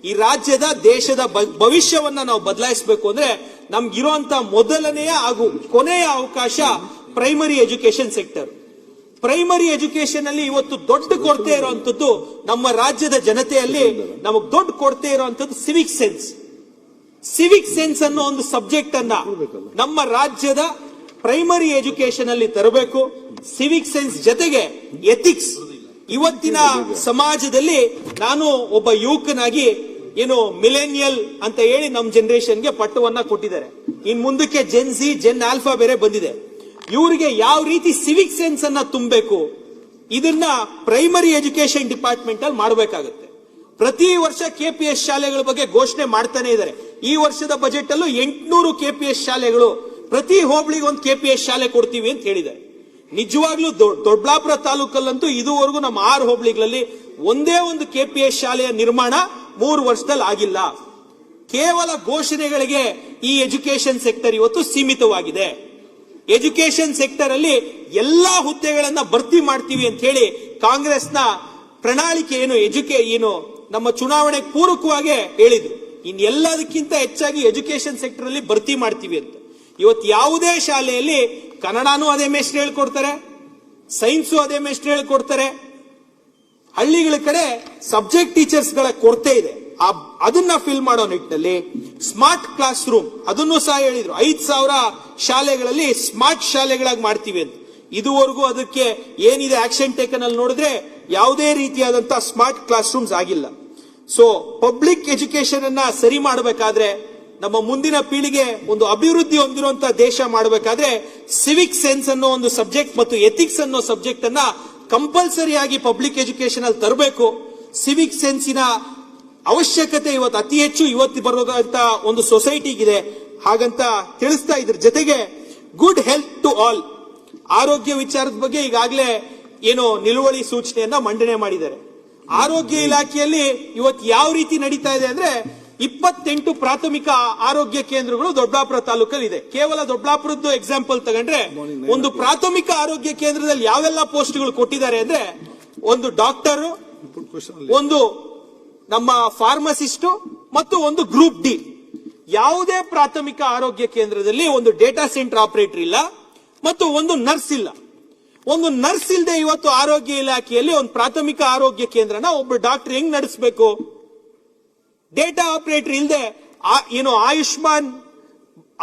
ಈ ರಾಜ್ಯದ ದೇಶದ ಭವಿಷ್ಯವನ್ನ ನಾವು ಬದಲಾಯಿಸಬೇಕು ಅಂದ್ರೆ ನಮ್ಗಿರುವಂತ ಮೊದಲನೆಯ ಹಾಗೂ ಕೊನೆಯ ಅವಕಾಶ primary education sector. Primary education ಅಲ್ಲಿ ಇವತ್ತು ದೊಡ್ಡ ಕೊರತೆ ಇರುವಂತದ್ದು ನಮ್ಮ ರಾಜ್ಯದ ಜನತೆಯಲ್ಲಿ ನಮಗ್ ದೊಡ್ಡ ಕೊರತೆ ಇರುವಂತದ್ದು ಸಿವಿಕ್ ಸೆನ್ಸ್. ಸಿವಿಕ್ ಸೆನ್ಸ್ ಅನ್ನೋ ಒಂದು ಸಬ್ಜೆಕ್ಟ್ ಅನ್ನ ನಮ್ಮ ರಾಜ್ಯದ ಪ್ರೈಮರಿ ಎಜುಕೇಶನ್ ಅಲ್ಲಿ ತರಬೇಕು. ಸಿವಿಕ್ ಸೆನ್ಸ್ ಜೊತೆಗೆ ಎಥಿಕ್ಸ್. ಇವತ್ತಿನ ಸಮಾಜದಲ್ಲಿ ನಾನು ಒಬ್ಬ ಯುವಕನಾಗಿ ಏನು ಮಿಲೇನಿಯಲ್ ಅಂತ ಹೇಳಿ ನಮ್ಮ ಜನರೇಷನ್ಗೆ ಪಟ್ಟವನ್ನ ಕೊಟ್ಟಿದ್ದಾರೆ. ಇನ್ ಮುಂದಕ್ಕೆ ಜೆನ್ ಝಿ, ಜೆನ್ ಆಲ್ಫಾ ಬೇರೆ ಬಂದಿದೆ. ಇವರಿಗೆ ಯಾವ ರೀತಿ ಸಿವಿಕ್ ಸೆನ್ಸ್ ಅನ್ನ ತುಂಬಬೇಕು ಇದನ್ನ ಪ್ರೈಮರಿ ಎಜುಕೇಶನ್ ಡಿಪಾರ್ಟ್ಮೆಂಟ್ ಅಲ್ಲಿ ಮಾಡಬೇಕಾಗುತ್ತೆ. ಪ್ರತಿ ವರ್ಷ ಕೆಪಿಎಸ್ ಶಾಲೆಗಳ ಬಗ್ಗೆ ಘೋಷಣೆ ಮಾಡ್ತಾನೆ ಇದ್ದಾರೆ. ಈ ವರ್ಷದ ಬಜೆಟ್ ಅಲ್ಲೂ 800 ಕೆಪಿಎಸ್ ಶಾಲೆಗಳು, ಪ್ರತಿ ಹೋಬಳಿಗೆ ಒಂದು ಕೆಪಿಎಸ್ ಶಾಲೆ ಕೊಡ್ತೀವಿ ಅಂತ ಹೇಳಿದ್ದಾರೆ. ನಿಜವಾಗ್ಲೂ ದೊಡ್ಡಬಳ್ಳಾಪುರ ತಾಲೂಕಲ್ಲಂತೂ ಇದುವರೆಗೂ ನಮ್ಮ 6 ಹೋಬಳಿಗಳಲ್ಲಿ ಒಂದೇ ಒಂದು ಕೆಪಿಎಸ್ ಶಾಲೆಯ ನಿರ್ಮಾಣ 3 ವರ್ಷದಲ್ಲಿ ಆಗಿಲ್ಲ. ಕೇವಲ ಘೋಷಣೆಗಳಿಗೆ ಈ ಎಜುಕೇಶನ್ ಸೆಕ್ಟರ್ ಇವತ್ತು ಸೀಮಿತವಾಗಿದೆ. ಎಜುಕೇಶನ್ ಸೆಕ್ಟರ್ ಅಲ್ಲಿ ಎಲ್ಲಾ ಹುದ್ದೆಗಳನ್ನ ಭರ್ತಿ ಮಾಡ್ತೀವಿ ಅಂತ ಹೇಳಿ ಕಾಂಗ್ರೆಸ್ನ ಪ್ರಣಾಳಿಕೆ ಏನು ನಮ್ಮ ಚುನಾವಣೆ ಪೂರ್ವಕವಾಗಿ ಹೇಳಿದ್ರು. ಎಲ್ಲದಕ್ಕಿಂತ ಹೆಚ್ಚಾಗಿ ಎಜುಕೇಶನ್ ಸೆಕ್ಟರ್ ಅಲ್ಲಿ ಭರ್ತಿ ಮಾಡ್ತೀವಿ ಅಂತ. ಇವತ್ತು ಯಾವುದೇ ಶಾಲೆಯಲ್ಲಿ ಕನ್ನಡನೂ ಅದೇ ಮೇಷ್ಟ್ರು ಹೇಳ್ಕೊಡ್ತಾರೆ, ಸೈನ್ಸು ಅದೇ ಮೇಷ್ಟ್ರು ಹೇಳ್ಕೊಡ್ತಾರೆ. ಹಳ್ಳಿಗಳ ಕಡೆ ಸಬ್ಜೆಕ್ಟ್ ಟೀಚರ್ಸ್ ಗಳ ಕೊರತೆ ಇದೆ. ಅದನ್ನ ಫಿಲ್ ಮಾಡೋ ನಿಟ್ಟಿನಲ್ಲಿ ಸ್ಮಾರ್ಟ್ ಕ್ಲಾಸ್ ರೂಮ್ ಅದನ್ನು ಸಹ ಹೇಳಿದ್ರು. 5,000 ಶಾಲೆಗಳಲ್ಲಿ ಸ್ಮಾರ್ಟ್ ಶಾಲೆಗಳಾಗಿ ಮಾಡ್ತೀವಿ ಅಂತ. ಇದುವರೆಗೂ ಅದಕ್ಕೆ ಏನಿದೆ ಆಕ್ಷನ್ ಟೇಕನ್ ಅಲ್ಲಿ ನೋಡಿದ್ರೆ ಯಾವುದೇ ರೀತಿಯಾದಂತಹ ಸ್ಮಾರ್ಟ್ ಕ್ಲಾಸ್ ರೂಮ್ಸ್ ಆಗಿಲ್ಲ. ಸೊ ಪಬ್ಲಿಕ್ ಎಜುಕೇಶನ್ ಅನ್ನ ಸರಿ ಮಾಡಬೇಕಾದ್ರೆ, ನಮ್ಮ ಮುಂದಿನ ಪೀಳಿಗೆ ಒಂದು ಅಭಿವೃದ್ಧಿ ಹೊಂದಿರುವಂತಹ ದೇಶ ಮಾಡಬೇಕಾದ್ರೆ ಸಿವಿಕ್ ಸೆನ್ಸ್ ಅನ್ನೋ ಒಂದು ಸಬ್ಜೆಕ್ಟ್ ಮತ್ತು ಎಥಿಕ್ಸ್ ಅನ್ನೋ ಸಬ್ಜೆಕ್ಟ್ ಅನ್ನ ಕಂಪಲ್ಸರಿ ಆಗಿ ಪಬ್ಲಿಕ್ ಎಜುಕೇಶನ್ ಅಲ್ಲಿ ತರಬೇಕು. ಸಿವಿಕ್ ಸೆನ್ಸಿನ ಅವಶ್ಯಕತೆ ಇವತ್ತು ಅತಿ ಹೆಚ್ಚು ಇವತ್ತು ಬರೋದಂತ ಒಂದು ಸೊಸೈಟಿಗಿದೆ, ಹಾಗಂತ ತಿಳಿಸ್ತಾ ಇದ್ರ ಜೊತೆಗೆ ಗುಡ್ ಹೆಲ್ತ್ ಟು ಆಲ್, ಆರೋಗ್ಯ ವಿಚಾರದ ಬಗ್ಗೆ ಈಗಾಗಲೇ ನಿಲುವಳಿ ಸೂಚನೆಯನ್ನ ಮಂಡನೆ ಮಾಡಿದ್ದಾರೆ. ಆರೋಗ್ಯ ಇಲಾಖೆಯಲ್ಲಿ ಇವತ್ತು ಯಾವ ರೀತಿ ನಡೀತಾ ಇದೆ ಅಂದ್ರೆ 28 ಪ್ರಾಥಮಿಕ ಆರೋಗ್ಯ ಕೇಂದ್ರಗಳು ದೊಡ್ಡಬಳ್ಳಾಪುರ ತಾಲೂಕಲ್ಲಿ ಇದೆ. ಕೇವಲ ದೊಡ್ಡಬಳ್ಳಾಪುರದ್ದು ಎಕ್ಸಾಂಪಲ್ ತಗೊಂಡ್ರೆ ಒಂದು ಪ್ರಾಥಮಿಕ ಆರೋಗ್ಯ ಕೇಂದ್ರದಲ್ಲಿ ಯಾವೆಲ್ಲ ಪೋಸ್ಟ್ಗಳು ಕೊಟ್ಟಿದ್ದಾರೆ ಅಂದ್ರೆ ಒಂದು ಡಾಕ್ಟರ್, ಒಂದು ನಮ್ಮ ಫಾರ್ಮಸಿಸ್ಟ್ ಮತ್ತು ಒಂದು ಗ್ರೂಪ್ ಡಿ. ಯಾವುದೇ ಪ್ರಾಥಮಿಕ ಆರೋಗ್ಯ ಕೇಂದ್ರದಲ್ಲಿ ಒಂದು ಡೇಟಾ ಸೆಂಟರ್ ಆಪರೇಟರ್ ಇಲ್ಲ ಮತ್ತು ಒಂದು ನರ್ಸ್ ಇಲ್ಲ. ಒಂದು ನರ್ಸ್ ಇಲ್ಲದೆ ಇವತ್ತು ಆರೋಗ್ಯ ಇಲಾಖೆಯಲ್ಲಿ ಒಂದು ಪ್ರಾಥಮಿಕ ಆರೋಗ್ಯ ಕೇಂದ್ರನ ಒಬ್ಬ ಡಾಕ್ಟರ್ ಹೆಂಗ್ ನಡೆಸಬೇಕು? ಡೇಟಾ ಆಪರೇಟರ್ ಇಲ್ಲದೆ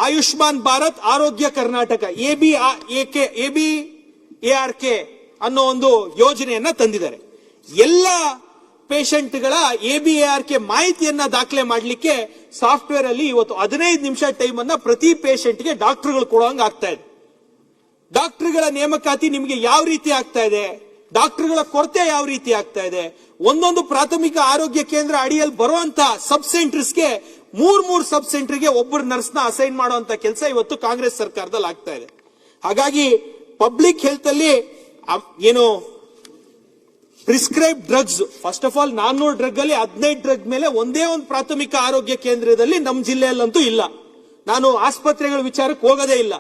ಆಯುಷ್ಮಾನ್ ಭಾರತ್ ಆರೋಗ್ಯ ಕರ್ನಾಟಕ ABARK ಅನ್ನೋ ಒಂದು ಯೋಜನೆಯನ್ನ ತಂದಿದ್ದಾರೆ. ಎಲ್ಲ ಪೇಷಂಟ್ಗಳ ABARK ಮಾಹಿತಿಯನ್ನ ದಾಖಲೆ ಮಾಡಲಿಕ್ಕೆ ಸಾಫ್ಟ್ವೇರ್ ಅಲ್ಲಿ ಇವತ್ತು 15 ನಿಮಿಷ ಟೈಮ್ ಅನ್ನ ಪ್ರತಿ ಪೇಷಂಟ್ಗೆ ಡಾಕ್ಟರ್ಗಳು ಕೊಡುವಂಗ ಆಗ್ತಾ ಇದೆ. ಡಾಕ್ಟರ್ಗಳ ನೇಮಕಾತಿ ನಿಮಗೆ ಯಾವ ರೀತಿ ಆಗ್ತಾ ಇದೆ? ಡಾಕ್ಟರ್ಗಳ ಕೊರತೆ ಯಾವ ರೀತಿ ಆಗ್ತಾ ಇದೆ? ಒಂದೊಂದು ಪ್ರಾಥಮಿಕ ಆರೋಗ್ಯ ಕೇಂದ್ರ ಅಡಿಯಲ್ಲಿ ಬರುವಂತ ಸಬ್ ಸೆಂಟರ್ಸ್ಗೆ 3 ಸಬ್ ಸೆಂಟರ್ಗೆ ಒಬ್ಬರು ನರ್ಸ್ನ ಅಸೈನ್ ಮಾಡುವಂತ ಕೆಲಸ ಇವತ್ತು ಕಾಂಗ್ರೆಸ್ ಸರ್ಕಾರದಲ್ಲಿ ಆಗ್ತಾ ಇದೆ. ಹಾಗಾಗಿ ಪಬ್ಲಿಕ್ ಹೆಲ್ತ್ ಅಲ್ಲಿ prescribe drugs, first of all 400 drug ಅಲ್ಲಿ 15 ಡ್ರಗ್ ಮೇಲೆ ಒಂದೇ ಒಂದು ಪ್ರಾಥಮಿಕ ಆರೋಗ್ಯ ಕೇಂದ್ರದಲ್ಲಿ ನಮ್ಮ ಜಿಲ್ಲೆಯಲ್ಲಂತೂ ಇಲ್ಲ. ನಾನು ಆಸ್ಪತ್ರೆಗಳ ವಿಚಾರಕ್ಕೆ ಹೋಗೋದೇ ಇಲ್ಲ.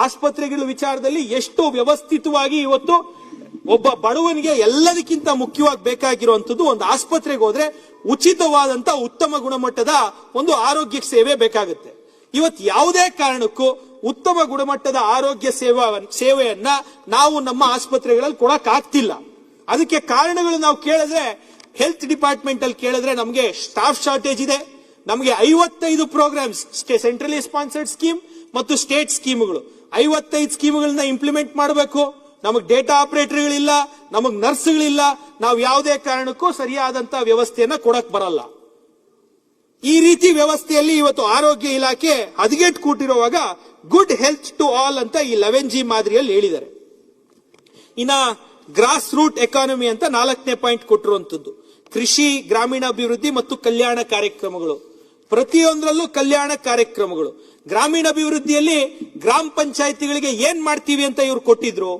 ಆಸ್ಪತ್ರೆಗಳ ವಿಚಾರದಲ್ಲಿ ಎಷ್ಟು ವ್ಯವಸ್ಥಿತವಾಗಿ ಇವತ್ತು ಒಬ್ಬ ಬಡವನಿಗೆ ಎಲ್ಲದಕ್ಕಿಂತ ಮುಖ್ಯವಾಗಿ ಬೇಕಾಗಿರುವಂತದ್ದು ಒಂದು ಆಸ್ಪತ್ರೆಗೆ ಹೋದ್ರೆ ಉಚಿತವಾದಂತ ಉತ್ತಮ ಗುಣಮಟ್ಟದ ಒಂದು ಆರೋಗ್ಯ ಸೇವೆ ಬೇಕಾಗುತ್ತೆ. ಇವತ್ತು ಯಾವುದೇ ಕಾರಣಕ್ಕೂ ಉತ್ತಮ ಗುಣಮಟ್ಟದ ಆರೋಗ್ಯ ಸೇವೆಯನ್ನ ನಾವು ನಮ್ಮ ಆಸ್ಪತ್ರೆಗಳಲ್ಲಿ ಕೊಡಕ್ ಆಗ್ತಿಲ್ಲ. ಅದಕ್ಕೆ ಕಾರಣಗಳು ನಾವು ಕೇಳಿದ್ರೆ ಹೆಲ್ತ್ ಡಿಪಾರ್ಟ್ಮೆಂಟ್ ಅಲ್ಲಿ ಕೇಳಿದ್ರೆ ನಮಗೆ ಸ್ಟಾಫ್ ಶಾರ್ಟೇಜ್ ಇದೆ. ನಮಗೆ 55 ಪ್ರೋಗ್ರಾಮ್ಸ್, ಸೆಂಟ್ರಲಿ ಸ್ಪಾನ್ಸರ್ಡ್ ಸ್ಕೀಮ್ ಮತ್ತು ಸ್ಟೇಟ್ ಸ್ಕೀಮ್ಗಳು, 55 ಸ್ಕೀಮ್ಗಳನ್ನ ಇಂಪ್ಲಿಮೆಂಟ್ ಮಾಡಬೇಕು. ನಮಗ್ ಡೇಟಾ ಆಪರೇಟರ್ಗಳಿಲ್ಲ, ನಮಗ್ ನರ್ಸ್ಗಳಿಲ್ಲ. ನಾವು ಯಾವುದೇ ಕಾರಣಕ್ಕೂ ಸರಿಯಾದಂತಹ ವ್ಯವಸ್ಥೆಯನ್ನ ಕೊಡಕ್ ಬರಲ್ಲ. ಈ ರೀತಿ ವ್ಯವಸ್ಥೆಯಲ್ಲಿ ಇವತ್ತು ಆರೋಗ್ಯ ಇಲಾಖೆ ಹದಗೆಟ್ಟು ಕೂಟಿರುವಾಗ ಗುಡ್ ಹೆಲ್ತ್ ಟು ಆಲ್ ಅಂತ ಈ 11G ಮಾದರಿಯಲ್ಲಿ ಹೇಳಿದ್ದಾರೆ. ಇನ್ನ ಗ್ರಾಸ್ ರೂಟ್ ಎಕಾನಮಿ ಅಂತ 4ನೇ ಪಾಯಿಂಟ್ ಕೊಟ್ಟಿರುವಂತದ್ದು ಕೃಷಿ, ಗ್ರಾಮೀಣಾಭಿವೃದ್ಧಿ ಮತ್ತು ಕಲ್ಯಾಣ ಕಾರ್ಯಕ್ರಮಗಳು. ಪ್ರತಿಯೊಂದರಲ್ಲೂ ಕಲ್ಯಾಣ ಕಾರ್ಯಕ್ರಮಗಳು. ಗ್ರಾಮೀಣಾಭಿವೃದ್ಧಿಯಲ್ಲಿ ಗ್ರಾಮ ಪಂಚಾಯಿತಿಗಳಿಗೆ ಏನ್ ಮಾಡ್ತೀವಿ ಅಂತ ಇವ್ರು ಕೊಟ್ಟಿದ್ರು.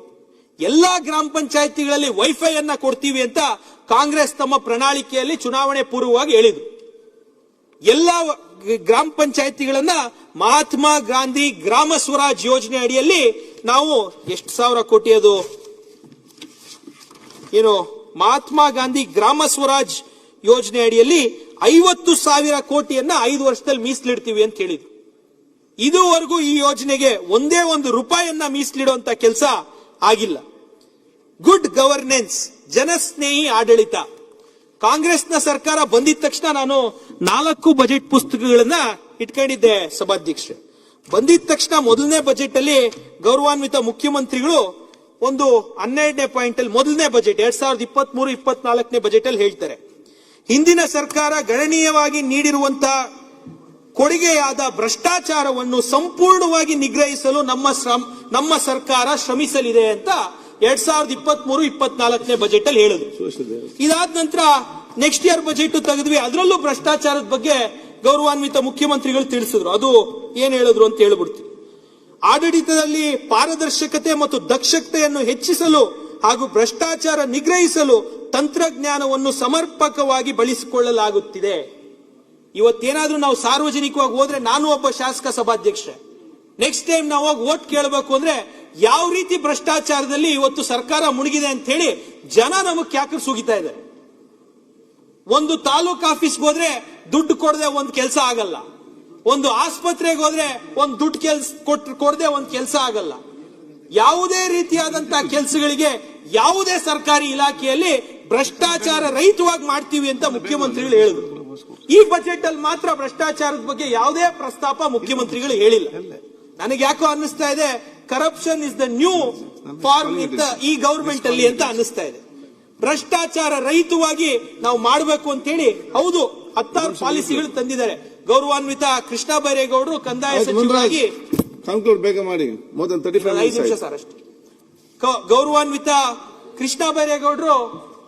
ಎಲ್ಲಾ ಗ್ರಾಮ ಪಂಚಾಯಿತಿಗಳಲ್ಲಿ ವೈಫೈ ಅನ್ನ ಕೊಡ್ತೀವಿ ಅಂತ ಕಾಂಗ್ರೆಸ್ ತಮ್ಮ ಪ್ರಣಾಳಿಕೆಯಲ್ಲಿ ಚುನಾವಣೆ ಪೂರ್ವವಾಗಿ ಹೇಳಿದ್ರು. ಎಲ್ಲಾ ಗ್ರಾಮ ಪಂಚಾಯಿತಿಗಳನ್ನ ಮಹಾತ್ಮ ಗಾಂಧಿ ಗ್ರಾಮ ಸ್ವರಾಜ್ ಯೋಜನೆ ಅಡಿಯಲ್ಲಿ ನಾವು ಎಷ್ಟು ಸಾವಿರ ಕೋಟಿ ಅದು ಮಹಾತ್ಮ ಗಾಂಧಿ ಗ್ರಾಮ ಸ್ವರಾಜ್ ಯೋಜನೆ ಅಡಿಯಲ್ಲಿ 50,000 ಕೋಟಿಯನ್ನ 5 ವರ್ಷದಲ್ಲಿ ಮೀಸಲಿಡ್ತೀವಿ ಅಂತ ಹೇಳಿದ್ರು. ಇದುವರೆಗೂ ಈ ಯೋಜನೆಗೆ ಒಂದೇ ಒಂದು ರೂಪಾಯಿಯನ್ನ ಮೀಸಲಿಡುವಂತ ಕೆಲಸ ಆಗಿಲ್ಲ. ಗುಡ್ ಗವರ್ನೆನ್ಸ್, ಜನಸ್ನೇಹಿ ಆಡಳಿತ. ಕಾಂಗ್ರೆಸ್ನ ಸರ್ಕಾರ ಬಂದಿದ ತಕ್ಷಣ ನಾನು 4 ಬಜೆಟ್ ಪುಸ್ತಕಗಳನ್ನ ಇಟ್ಕೊಂಡಿದ್ದೆ ಸಭಾಧ್ಯಕ್ಷರೇ. ಬಂದಿದ ತಕ್ಷಣ ಮೊದಲನೇ ಬಜೆಟ್ ಅಲ್ಲಿ ಗೌರವಾನ್ವಿತ ಮುಖ್ಯಮಂತ್ರಿಗಳು ಒಂದು 12ನೇ ಪಾಯಿಂಟ್ ಅಲ್ಲಿ ಮೊದಲನೇ ಬಜೆಟ್ 2023-24ನೇ ಬಜೆಟ್ ಅಲ್ಲಿ ಹೇಳ್ತಾರೆ, ಹಿಂದಿನ ಸರ್ಕಾರ ಗಣನೀಯವಾಗಿ ನೀಡಿರುವಂತಹ ಕೊಡುಗೆಯಾದ ಭ್ರಷ್ಟಾಚಾರವನ್ನು ಸಂಪೂರ್ಣವಾಗಿ ನಿಗ್ರಹಿಸಲು ನಮ್ಮ ಸರ್ಕಾರ ಶ್ರಮಿಸಲಿದೆ ಅಂತ 2023-24ನೇ ಬಜೆಟ್ ಅಲ್ಲಿ ಹೇಳಿದ್ರು. ಇದಾದ ನಂತರ ನೆಕ್ಸ್ಟ್ ಇಯರ್ ಬಜೆಟ್ ತೆಗೆದ್ವಿ, ಅದರಲ್ಲೂ ಭ್ರಷ್ಟಾಚಾರದ ಬಗ್ಗೆ ಗೌರವಾನ್ವಿತ ಮುಖ್ಯಮಂತ್ರಿಗಳು ತಿಳಿಸಿದ್ರು. ಅದು ಏನ್ ಹೇಳಿದ್ರು ಅಂತ ಹೇಳ್ಬಿಡ್ತೀವಿ. ಆಡಳಿತದಲ್ಲಿ ಪಾರದರ್ಶಕತೆ ಮತ್ತು ದಕ್ಷತೆಯನ್ನು ಹೆಚ್ಚಿಸಲು ಹಾಗೂ ಭ್ರಷ್ಟಾಚಾರ ನಿಗ್ರಹಿಸಲು ತಂತ್ರಜ್ಞಾನವನ್ನು ಸಮರ್ಪಕವಾಗಿ ಬಳಸಿಕೊಳ್ಳಲಾಗುತ್ತಿದೆ. ಇವತ್ತೇನಾದ್ರೂ ನಾವು ಸಾರ್ವಜನಿಕವಾಗಿ ಹೋದ್ರೆ, ನಾನು ಒಬ್ಬ ಶಾಸಕ ಸಭಾಧ್ಯಕ್ಷ, ನೆಕ್ಸ್ಟ್ ಟೈಮ್ ನಾವು ಹೋಗಿ ವೋಟ್ ಕೇಳಬೇಕು ಅಂದ್ರೆ ಯಾವ ರೀತಿ ಭ್ರಷ್ಟಾಚಾರದಲ್ಲಿ ಇವತ್ತು ಸರ್ಕಾರ ಮುಳುಗಿದೆ ಅಂತ ಹೇಳಿ ಜನ ನಮಗ್ ಕ್ಯಾಕರ್ ಸುಗಿತಾ ಇದ್ದಾರೆ. ಒಂದು ತಾಲೂಕ್ ಆಫೀಸ್ಗೆ ಹೋದ್ರೆ ದುಡ್ಡು ಕೊಡದೆ ಒಂದು ಕೆಲಸ ಆಗಲ್ಲ, ಒಂದು ಆಸ್ಪತ್ರೆಗೆ ಹೋದ್ರೆ ಒಂದು ದುಡ್ಡು ಕೊಡದೆ ಒಂದು ಕೆಲಸ ಆಗಲ್ಲ. ಯಾವುದೇ ರೀತಿಯಾದಂತಹ ಕೆಲಸಗಳಿಗೆ ಯಾವುದೇ ಸರ್ಕಾರಿ ಇಲಾಖೆಯಲ್ಲಿ ಭ್ರಷ್ಟಾಚಾರ ರಹಿತವಾಗಿ ಮಾಡ್ತೀವಿ ಅಂತ ಮುಖ್ಯಮಂತ್ರಿಗಳು ಹೇಳಿದ್ರು. ಈ ಬಜೆಟ್ ಅಲ್ಲಿ ಮಾತ್ರ ಭ್ರಷ್ಟಾಚಾರದ ಬಗ್ಗೆ ಯಾವುದೇ ಪ್ರಸ್ತಾಪ ಮುಖ್ಯಮಂತ್ರಿಗಳು ಹೇಳಿಲ್ಲ. ನನಗೆ ಯಾಕೋ ಅನ್ನಿಸ್ತಾ ಇದೆ, corruption is the new form ಈ ಗವರ್ಮೆಂಟ್ ಅಲ್ಲಿ ಅಂತ ಅನ್ನಿಸ್ತಾ ಇದೆ. ಭ್ರಷ್ಟಾಚಾರ ರಹಿತವಾಗಿ ನಾವು ಮಾಡಬೇಕು ಅಂತ ಹೇಳಿ ಹೌದು 16 ಪಾಲಿಸಿಗಳು ತಂದಿದ್ದಾರೆ. ಗೌರವಾನ್ವಿತ ಕೃಷ್ಣ ಬೈರೇಗೌಡರು ಕಂದಾಯ ಸಚಿವರಾಗಿ ಬೇಗ ಮಾಡಿ, 5 ನಿಮಿಷ ಸರ್ ಅಷ್ಟೇ. ಗೌರವಾನ್ವಿತ ಕೃಷ್ಣ ಬೈರೇಗೌಡರು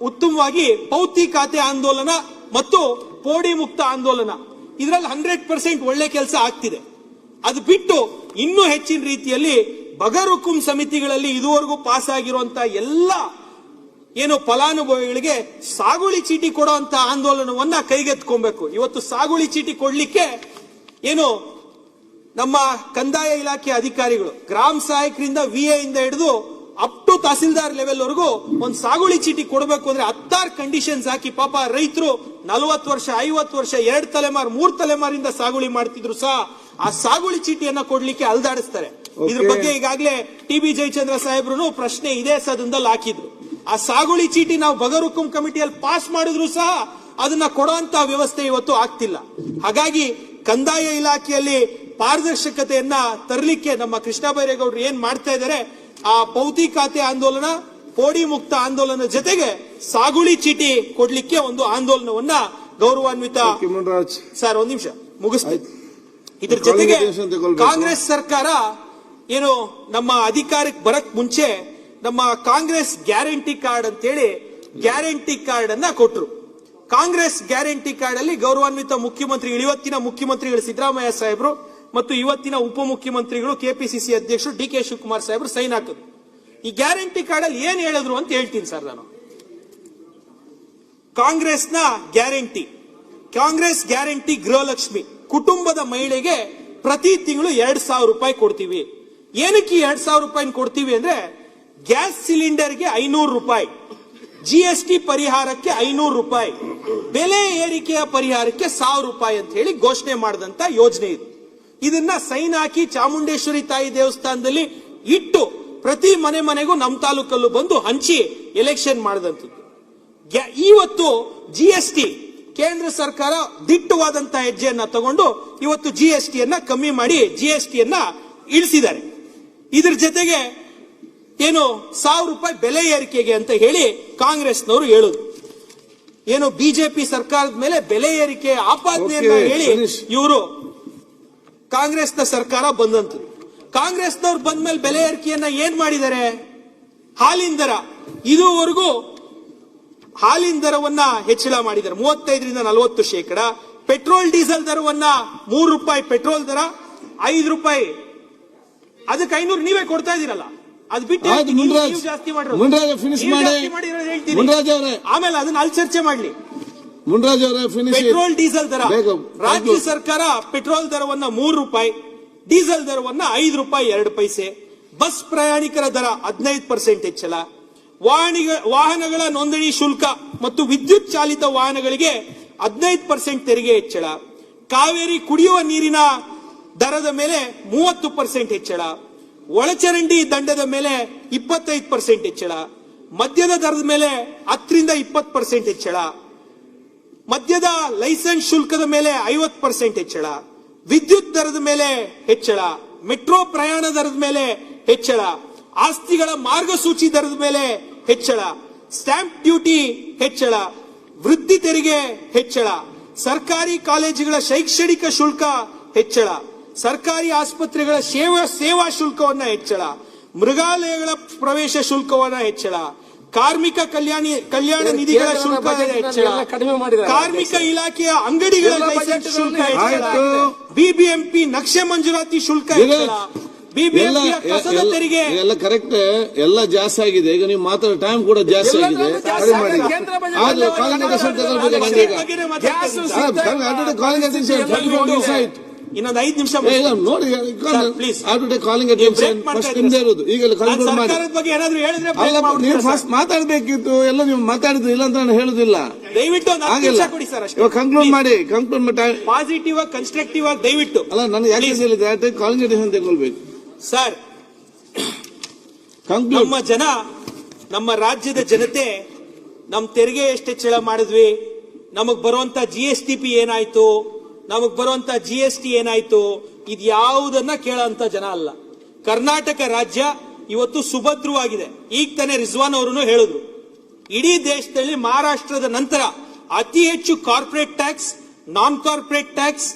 ಉತ್ತಮವಾಗಿ ಪೌತಿ ಖಾತೆ ಆಂದೋಲನ ಮತ್ತು ಪೋಡಿ ಮುಕ್ತ ಆಂದೋಲನ, ಇದರಲ್ಲಿ 100% ಒಳ್ಳೆ ಕೆಲಸ ಆಗ್ತಿದೆ. ಅದು ಬಿಟ್ಟು ಇನ್ನೂ ಹೆಚ್ಚಿನ ರೀತಿಯಲ್ಲಿ ಬಗರುಕುಂ ಸಮಿತಿಗಳಲ್ಲಿ ಇದುವರೆಗೂ ಪಾಸ್ ಆಗಿರುವಂತಹ ಎಲ್ಲ ಏನು ಫಲಾನುಭವಿಗಳಿಗೆ ಸಾಗುವಳಿ ಚೀಟಿ ಕೊಡುವಂತ ಆಂದೋಲನವನ್ನ ಕೈಗೆತ್ಕೊಬೇಕು. ಇವತ್ತು ಸಾಗುವಳಿ ಚೀಟಿ ಕೊಡ್ಲಿಕ್ಕೆ ಏನು ನಮ್ಮ ಕಂದಾಯ ಇಲಾಖೆ ಅಧಿಕಾರಿಗಳು, ಗ್ರಾಮ ಸಹಾಯಕರಿಂದ VA ಇಂದ ಹಿಡಿದು ಅಪ್ ಟು ತಹಸೀಲ್ದಾರ್ ಲೆವೆಲ್ ವರೆಗೂ ಒಂದು ಸಾಗುವಳಿ ಚೀಟಿ ಕೊಡಬೇಕು ಅಂದ್ರೆ 16 ಕಂಡೀಷನ್ಸ್ ಹಾಕಿ ಪಾಪ ರೈತರು 40 ವರ್ಷ 50 ವರ್ಷ 2 ತಲೆಮಾರು 3 ತಲೆಮಾರಿಂದ ಸಾಗುವಳಿ ಮಾಡ್ತಿದ್ರು ಸಹ ಆ ಸಾಗುವಳಿ ಚೀಟಿಯನ್ನ ಕೊಡ್ಲಿಕ್ಕೆ ಅಲ್ದಾಡಿಸ್ತಾರೆ. ಇದ್ರ ಬಗ್ಗೆ ಈಗಾಗಲೇ TB ಜಯಚಂದ್ರ ಸಾಹೇಬ್ರು ಪ್ರಶ್ನೆ ಇದೇ ಸದನದಲ್ಲಿ ಹಾಕಿದ್ರು. ಆ ಸಾಗುವಳಿ ಚೀಟಿ ನಾವು ಬಗರುಕುಂ ಕಮಿಟಿಯಲ್ಲಿ ಪಾಸ್ ಮಾಡಿದ್ರು ಸಹ ಅದನ್ನ ಕೊಡುವಂತ ವ್ಯವಸ್ಥೆ ಇವತ್ತು ಆಗ್ತಿಲ್ಲ. ಹಾಗಾಗಿ ಕಂದಾಯ ಇಲಾಖೆಯಲ್ಲಿ ಪಾರದರ್ಶಕತೆಯನ್ನ ತರಲಿಕ್ಕೆ ನಮ್ಮ ಕೃಷ್ಣ ಬೈರೇಗೌಡರು ಏನ್ ಮಾಡ್ತಾ ಇದ್ದಾರೆ, ಆ ಪೌತಿ ಖಾತೆ ಆಂದೋಲನ, ಪೋಡಿ ಮುಕ್ತ ಆಂದೋಲನ ಜೊತೆಗೆ ಸಾಗುವಳಿ ಚೀಟಿ ಕೊಡ್ಲಿಕ್ಕೆ ಒಂದು ಆಂದೋಲನವನ್ನ ಗೌರವಾನ್ವಿತ ಸರ್ ಒಂದ್ ನಿಮಿಷ ಮುಗಿಸ್ತೀವಿ. ಇದ್ರ ಜೊತೆಗೆ ಕಾಂಗ್ರೆಸ್ ಸರ್ಕಾರ ಏನು ನಮ್ಮ ಅಧಿಕಾರಕ್ಕೆ ಬರಕ್ ಮುಂಚೆ ನಮ್ಮ ಕಾಂಗ್ರೆಸ್ ಗ್ಯಾರಂಟಿ ಕಾರ್ಡ್ ಅಂತೇಳಿ ಗ್ಯಾರಂಟಿ ಕಾರ್ಡ್ ಅನ್ನ ಕೊಟ್ರು. ಕಾಂಗ್ರೆಸ್ ಗ್ಯಾರಂಟಿ ಕಾರ್ಡ್ ಅಲ್ಲಿ ಗೌರವಾನ್ವಿತ ಮುಖ್ಯಮಂತ್ರಿಗಳು, ಇವತ್ತಿನ ಮುಖ್ಯಮಂತ್ರಿಗಳು ಸಿದ್ದರಾಮಯ್ಯ ಸಾಹೇಬರು ಮತ್ತು ಇವತ್ತಿನ ಉಪಮುಖ್ಯಮಂತ್ರಿಗಳು KPCC ಅಧ್ಯಕ್ಷರು DK ಶಿವಕುಮಾರ್ ಸಾಹೇಬರು ಸೈನ್ ಹಾಕಿದ್ರು. ಈ ಗ್ಯಾರಂಟಿ ಕಾರ್ಡ್ ಅಲ್ಲಿ ಏನ್ ಹೇಳಿದ್ರು ಅಂತ ಹೇಳ್ತೀನಿ ಸರ್ ನಾನು. ಕಾಂಗ್ರೆಸ್ನ ಕಾಂಗ್ರೆಸ್ ಗ್ಯಾರಂಟಿ ಗೃಹಲಕ್ಷ್ಮಿ, ಕುಟುಂಬದ ಮಹಿಳೆಗೆ ಪ್ರತಿ ತಿಂಗಳು 2,000 ರೂಪಾಯಿ ಕೊಡ್ತೀವಿ. ಏನಕ್ಕೆ 2,000 ರೂಪಾಯಿ ಕೊಡ್ತೀವಿ ಅಂದ್ರೆ, ಗ್ಯಾಸ್ ಸಿಲಿಂಡರ್ಗೆ 500 ರೂಪಾಯಿ, GST ಪರಿಹಾರಕ್ಕೆ 500 ರೂಪಾಯಿ, ಬೆಲೆ ಏರಿಕೆಯ ಪರಿಹಾರಕ್ಕೆ 1,000 ರೂಪಾಯಿ ಅಂತ ಹೇಳಿ ಘೋಷಣೆ ಮಾಡಿದಂತ ಯೋಜನೆ ಇದು. ಇದನ್ನ ಸೈನ್ ಹಾಕಿ ಚಾಮುಂಡೇಶ್ವರಿ ತಾಯಿ ದೇವಸ್ಥಾನದಲ್ಲಿ ಇಟ್ಟು ಪ್ರತಿ ಮನೆಗೂ ನಮ್ಮ ತಾಲೂಕಲ್ಲೂ ಬಂದು ಹಂಚಿ ಎಲೆಕ್ಷನ್ ಮಾಡಿದಂಥದ್ದು. ಇವತ್ತು GST ಕೇಂದ್ರ ಸರ್ಕಾರ ದಿಟ್ಟವಾದಂತಹ ಹೆಜ್ಜೆಯನ್ನ ತಗೊಂಡು ಇವತ್ತು GST ಯನ್ನ ಕಮ್ಮಿ ಮಾಡಿ GST ಯನ್ನ ಇಳಿಸಿದ್ದಾರೆ. ಇದ್ರ ಜೊತೆಗೆ ಏನು 1,000 ರೂಪಾಯಿ ಬೆಲೆ ಏರಿಕೆಗೆ ಅಂತ ಹೇಳಿ ಕಾಂಗ್ರೆಸ್ನವರು ಹೇಳುದು. ಏನು ಬಿಜೆಪಿ ಸರ್ಕಾರದ ಮೇಲೆ ಬೆಲೆ ಏರಿಕೆ ಆಪಾದನೆಯನ್ನ ಹೇಳಿ ಇವರು ಕಾಂಗ್ರೆಸ್ನ ಸರ್ಕಾರ ಬಂದಂತು. ಕಾಂಗ್ರೆಸ್ನವ್ರು ಬಂದ ಮೇಲೆ ಬೆಲೆ ಏರಿಕೆಯನ್ನ ಏನ್ ಮಾಡಿದ್ದಾರೆ? ಹಾಲಿನ ದರ, ಇದುವರೆಗೂ ಹಾಲಿನ ದರವನ್ನ ಹೆಚ್ಚಳ ಮಾಡಿದ್ದಾರೆ 35ರಿಂದ 40%. ಪೆಟ್ರೋಲ್ ಡೀಸೆಲ್ ದರವನ್ನ 3 ರೂಪಾಯಿ ಪೆಟ್ರೋಲ್ ದರ, 5 ರೂಪಾಯಿ ಅದಕ್ಕೆ 500 ನೀವೇ ಕೊಡ್ತಾ ಇದೀರಲ್ಲ, ಅದು ಬಿಟ್ಟು ಜಾಸ್ತಿ ಮಾಡಿರೋದು ಆಮೇಲೆ ಅದನ್ನ ಅಲ್ಲಿ ಚರ್ಚೆ ಮಾಡ್ಲಿ. ಪೆಟ್ರೋಲ್ ಡೀಸೆಲ್ ದರ, ರಾಜ್ಯ ಸರ್ಕಾರ ಪೆಟ್ರೋಲ್ ದರವನ್ನ 3 ರೂಪಾಯಿ, ಡೀಸೆಲ್ ದರವನ್ನ 5 ರೂಪಾಯಿ 2 ಪೈಸೆ, ಬಸ್ ಪ್ರಯಾಣಿಕರ ದರ 15% ಹೆಚ್ಚಳ, ವಾಹನಗಳ ನೋಂದಣಿ ಶುಲ್ಕ ಮತ್ತು ವಿದ್ಯುತ್ ಚಾಲಿತ ವಾಹನಗಳಿಗೆ 15% ತೆರಿಗೆ ಹೆಚ್ಚಳ, ಕಾವೇರಿ ಕುಡಿಯುವ ನೀರಿನ ದರದ ಮೇಲೆ 30% ಹೆಚ್ಚಳ, ಒಳಚರಂಡಿ ದಂಡದ ಮೇಲೆ 25% ಹೆಚ್ಚಳ, ಮದ್ಯದ ದರದ ಮೇಲೆ 10ರಿಂದ 20% ಹೆಚ್ಚಳ, ಮದ್ಯದ ಲೈಸೆನ್ಸ್ ಶುಲ್ಕದ ಮೇಲೆ 50% ಹೆಚ್ಚಳ, ವಿದ್ಯುತ್ ದರದ ಮೇಲೆ ಹೆಚ್ಚಳ, ಮೆಟ್ರೋ ಪ್ರಯಾಣ ದರದ ಮೇಲೆ ಹೆಚ್ಚಳ, ಆಸ್ತಿಗಳ ಮಾರ್ಗಸೂಚಿ ದರದ ಮೇಲೆ ಹೆಚ್ಚಳ, ಸ್ಟಾಂಪ್ ಡ್ಯೂಟಿ ಹೆಚ್ಚಳ, ವೃತ್ತಿ ತೆರಿಗೆ ಹೆಚ್ಚಳ, ಸರ್ಕಾರಿ ಕಾಲೇಜುಗಳ ಶೈಕ್ಷಣಿಕ ಶುಲ್ಕ ಹೆಚ್ಚಳ, ಸರ್ಕಾರಿ ಆಸ್ಪತ್ರೆಗಳ ಸೇವಾ ಶುಲ್ಕವನ್ನ ಹೆಚ್ಚಳ, ಮೃಗಾಲಯಗಳ ಪ್ರವೇಶ ಶುಲ್ಕವನ್ನ ಹೆಚ್ಚಳ, ಕಾರ್ಮಿಕ ಕಲ್ಯಾಣ ನಿಧಿಗಳ ಶುಲ್ಕ ಹೆಚ್ಚಳ, ಕಾರ್ಮಿಕ ಇಲಾಖೆಯ ಅಂಗಡಿಗಳ ಲೈಸೆನ್ಸ್ ಶುಲ್ಕ ಹೆಚ್ಚಳ, ಬಿಬಿಎಂಪಿ ನಕ್ಷೆ ಮಂಜೂರಾತಿ ಶುಲ್ಕ ಹೆಚ್ಚಳ, ಬಿಬಿಎಂಪಿ ಕಸದ ತೆರಿಗೆ ಎಲ್ಲ ಕರೆಕ್ಟ್, ಎಲ್ಲ ಜಾಸ್ತಿ ಆಗಿದೆ. ಈಗ ನೀವು ಮಾತಾಡೋ ಟೈಮ್ ಕೂಡ ಜಾಸ್ತಿ ಆಗಿದೆ. ಕಡಿಮೆ ಮಾಡಿ. ಆದ್ರೆ ಕಾಲಿಂಗ್ ಅಟೆನ್ಷನ್ ತಗೊಳ್ಬೇಕು ನನಗೆ ಈಗ. ಕಾಲಿಂಗ್ ಅಟೆನ್ಷನ್ ಇನ್ನೊಂದು 5 ನಿಮಿಷ ನೋಡಿ ಪ್ಲೀಸ್. ಕಾಲಿಂಗ್ ಅಟೆನ್ಷನ್ ಫಸ್ಟ್ ನಿಮ್ದೇ ಇರೋದು. ಈಗ ಕನ್ಕ್ಲೂಡ್ ಮಾಡಿ. ಸರ್ಕಾರದ ಬಗ್ಗೆ ಏನಾದ್ರು ಹೇಳಿದ್ರೆ ಅಲ್ಲ, ನೀವು ಫಸ್ಟ್ ಮಾತಾಡ್ಬೇಕಿತ್ತು. ಎಲ್ಲ ನೀವು ಮಾತಾಡಿದ್ರು, ಇಲ್ಲ ಅಂತ ನಾನು ಹೇಳುದಿಲ್ಲ. ದಯವಿಟ್ಟು ಆಗಿಲ್ಲ. ಕೊಡಿ ಸರ್ ಅಷ್ಟೇ. ಇವಾಗ ಕನ್ಕ್ಲೂಡ್ ಮಾಡಿ. ಕನ್ಕ್ಲೂಡ್ ಮಾಡಿ. ಪಾಸಿಟಿವ್ ಆಗಿ ಕನ್ಸ್ಟ್ರಕ್ಟಿವ್ ಆಗಿ ದಯವಿಟ್ಟು. ಅಲ್ಲ, ನನಗೆ ಯಾಕೆ ಹೇಳಿದ್ರೆ ಕಾಲಿಂಗ್ ಅಟೆನ್ಷನ್ ತಗೊಳ್ಬೇಕು ಸರ್. ಕನ್ಕ್ಲೂಡ್. ನಮ್ಮ ರಾಜ್ಯದ ಜನತೆ ನಮ್ ತೆರಿಗೆ ಎಷ್ಟು ಹೆಚ್ಚಳ ಮಾಡಿದ್ವಿ, ನಮಗ್ ಬರುವಂತ GSTP ಏನಾಯ್ತು, ನಮಗ್ ಬರುವಂತ GST ಏನಾಯ್ತು, ಇದ್ಯಾವುದನ್ನ ಕೇಳೋಂತ ಜನ ಅಲ್ಲ. ಕರ್ನಾಟಕ ರಾಜ್ಯ ಇವತ್ತು ಸುಭದ್ರವಾಗಿದೆ. ಈಗ ತಾನೇ ರಿಜ್ವಾನ್ ಅವರು ಹೇಳಿದ್ರು, ಇಡೀ ದೇಶದಲ್ಲಿ ಮಹಾರಾಷ್ಟ್ರದ ನಂತರ ಅತಿ ಹೆಚ್ಚು corporate tax, non corporate tax,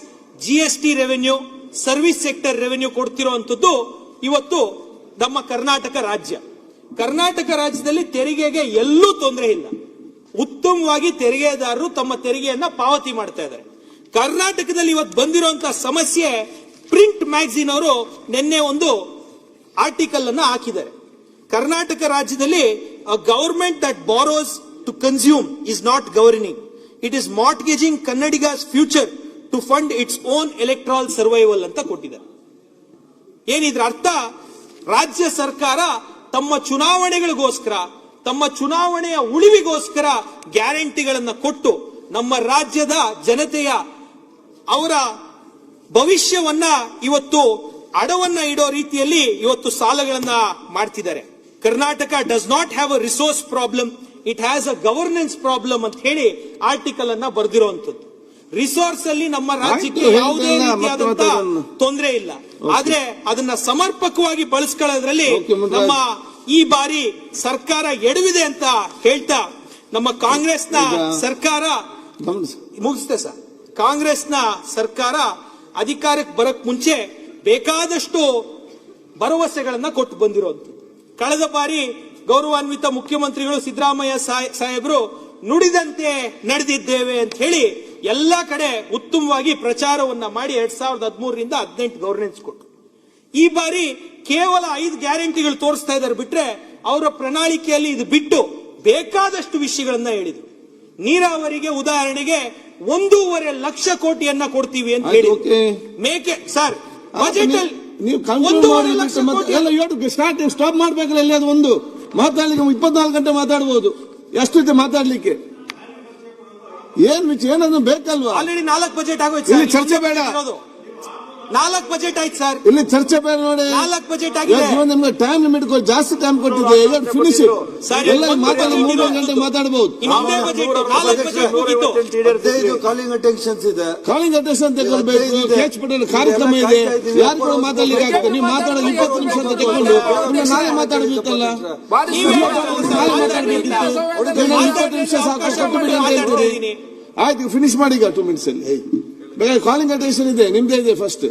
GST revenue, service sector revenue ಕೊಡ್ತಿರುವಂತದ್ದು ಇವತ್ತು ನಮ್ಮ ಕರ್ನಾಟಕ ರಾಜ್ಯ. ಕರ್ನಾಟಕ ರಾಜ್ಯದಲ್ಲಿ ತೆರಿಗೆಗೆ ಎಲ್ಲೂ ತೊಂದರೆ ಇಲ್ಲ. ಉತ್ತಮವಾಗಿ ತೆರಿಗೆದಾರರು ತಮ್ಮ ತೆರಿಗೆಯನ್ನ ಪಾವತಿ ಮಾಡ್ತಾ ಇದ್ದಾರೆ. ಕರ್ನಾಟಕದಲ್ಲಿ ಇವತ್ತು ಬಂದಿರುವಂತಹ ಸಮಸ್ಯೆ, ಪ್ರಿಂಟ್ ಮ್ಯಾಗಝಿನ್ ಅವರು ನಿನ್ನೆ ಒಂದು ಆರ್ಟಿಕಲ್ ಅನ್ನ ಹಾಕಿದ್ದಾರೆ. ಕರ್ನಾಟಕ ರಾಜ್ಯದಲ್ಲಿ government that borrows to consume is not governing, it is mortgaging Kannadigas future to fund its own electoral survival ಅಂತ ಕೊಟ್ಟಿದ್ದಾರೆ. ಏನಿದ್ರ ಅರ್ಥ? ರಾಜ್ಯ ಸರ್ಕಾರ ತಮ್ಮ ಚುನಾವಣೆಗಳಿಗೋಸ್ಕರ, ತಮ್ಮ ಚುನಾವಣೆಯ ಉಳಿವಿಗೋಸ್ಕರ ಗ್ಯಾರಂಟಿಗಳನ್ನ ಕೊಟ್ಟು ನಮ್ಮ ರಾಜ್ಯದ ಜನತೆಯ ಅವರ ಭವಿಷ್ಯವನ್ನ ಇವತ್ತು ಅಡವನ್ನ ಇಡೋ ರೀತಿಯಲ್ಲಿ ಇವತ್ತು ಸಾಲಗಳನ್ನ ಮಾಡ್ತಿದ್ದಾರೆ. Karnataka does not have a resource problem, it has a governance problem ಅಂತ ಹೇಳಿ ಆರ್ಟಿಕಲ್ ಅನ್ನ ಬರೆದಿರುವಂತದ್ದು. ರಿಸೋರ್ಸ್ ಅಲ್ಲಿ ನಮ್ಮ ರಾಜ್ಯಕ್ಕೆ ಯಾವುದೇ ರೀತಿಯಾದಂತ ತೊಂದರೆ ಇಲ್ಲ. ಆದ್ರೆ ಅದನ್ನ ಸಮರ್ಪಕವಾಗಿ ಬಳಸ್ಕೊಳ್ಳೋದ್ರಲ್ಲಿ ನಮ್ಮ ಈ ಬಾರಿ ಸರ್ಕಾರ ಎಡವಿದೆ ಅಂತ ಹೇಳ್ತಾ, ನಮ್ಮ ಕಾಂಗ್ರೆಸ್ನ ಸರ್ಕಾರ ಮುಗಿಸ್ತೆ ಸರ್, ಕಾಂಗ್ರೆಸ್ನ ಸರ್ಕಾರ ಅಧಿಕಾರಕ್ಕೆ ಬರಕ್ ಮುಂಚೆ ಬೇಕಾದಷ್ಟು ಭರವಸೆಗಳನ್ನ ಕೊಟ್ಟು ಬಂದಿರುವಂತದ್ದು. ಕಳೆದ ಬಾರಿ ಗೌರವಾನ್ವಿತ ಮುಖ್ಯಮಂತ್ರಿಗಳು ಸಿದ್ದರಾಮಯ್ಯ ಸಾಹೇಬರು ನುಡಿದಂತೆ ನಡೆದಿದ್ದೇವೆ ಅಂತ ಹೇಳಿ ಎಲ್ಲಾ ಕಡೆ ಉತ್ತಮವಾಗಿ ಪ್ರಚಾರವನ್ನ ಮಾಡಿ 2013ರಿಂದ 18 ಗವರ್ನೆನ್ಸ್ ಕೊಟ್ಟು, ಈ ಬಾರಿ ಕೇವಲ 5 ಗ್ಯಾರಂಟಿಗಳು ತೋರಿಸ್ತಾ ಇದ್ದಾರೆ. ಬಿಟ್ರೆ ಅವರ ಪ್ರಣಾಳಿಕೆಯಲ್ಲಿ ಇದು ಬಿಟ್ಟು ಬೇಕಾದಷ್ಟು ವಿಷಯಗಳನ್ನ ಹೇಳಿದ್ರು. ನೀರಾವರಿಗೆ ಉದಾಹರಣೆಗೆ 1.5 ಲಕ್ಷ ಕೋಟಿಯನ್ನ ಕೊಡ್ತೀವಿ ಅಂತ ಹೇಳಿ ಮೇಕೆ ಸರ್ ಬಜೆಟ್ ಅಲ್ಲಿ ನೀವು ಸ್ಟಾಪ್ ಮಾಡ್ಬೇಕಲ್ಲ. ಎಲ್ಲಿ ಅದು ಒಂದು ಮಾತಾಡ್ಲಿಕ್ಕೆ 24 ಗಂಟೆ ಮಾತಾಡಬಹುದು. ಎಷ್ಟಿದೆ ಮಾತಾಡ್ಲಿಕ್ಕೆ? ಏನನ್ನು ಬೇಕಲ್ವಾ? ಆಲ್ರೆಡಿ 4 ಬಜೆಟ್ ಆಗೋಯ್ತು. ಇಲ್ಲಿ ಚರ್ಚೆ ಬೇಡ. 4 ಬಜೆಟ್ ಆಯ್ತು ಸರ್. ಇಲ್ಲಿ ಚರ್ಚೆ ಬೇಡ. ನೋಡಿ, 4 ಬಜೆಟ್ ಆಗಿದೆ. ನಿಮ್ಗೆ ಟೈಮ್ ಲಿಮಿಟ್ ಜಾಸ್ತಿ ಟೈಮ್ ಕೊಟ್ಟಿದೆ. ಫಿನಿಶ್ ಎಲ್ಲ ಮಾತಾಡಿ 3 ಗಂಟೆ ಮಾತಾಡಬಹುದು. ಕಾಲಿಂಗ್ ಅಟೆನ್ಷನ್ಸ್ ಇದೆ. ಕಾಲಿಂಗ್ ಅಟೆನ್ಷನ್ ತಗೊಳ್ಬೇಕು. ಕೆಚ್ ಪಟೇಲ್ ಕಾರ್ಯಕ್ರಮ ಇದೆ. ಯಾರು ಕೂಡ ಮಾತಾಡ್ಲಿಕ್ಕೆ ಆಗ್ತದೆ. ನೀವು ಮಾತಾಡೋದು 20 ನಿಮಿಷ ಅಂತ ತಗೊಂಡು ನಾಳೆ ಮಾತಾಡಬೇಕಲ್ಲ. ನಾಳೆ ಮಾತಾಡಬೇಕಿತ್ತು. 20 ನಿಮಿಷ ಸಾಕು, ಕೊಟ್ಟು ಬಿಡಿ ಅಂತ ಹೇಳ್ತೀರಿ. ಆಯ್ತು, ಫಿನಿಶ್ ಮಾಡಿ ಈಗ 2 ಮಿನಿಟ್ಸ್ ಅಲ್ಲಿ. ಕಾಲಿಂಗ್ ಅಟೆನ್ಷನ್ ಇದೆ, ನಿಮ್ದೇ ಇದೆ ಫಸ್ಟ್.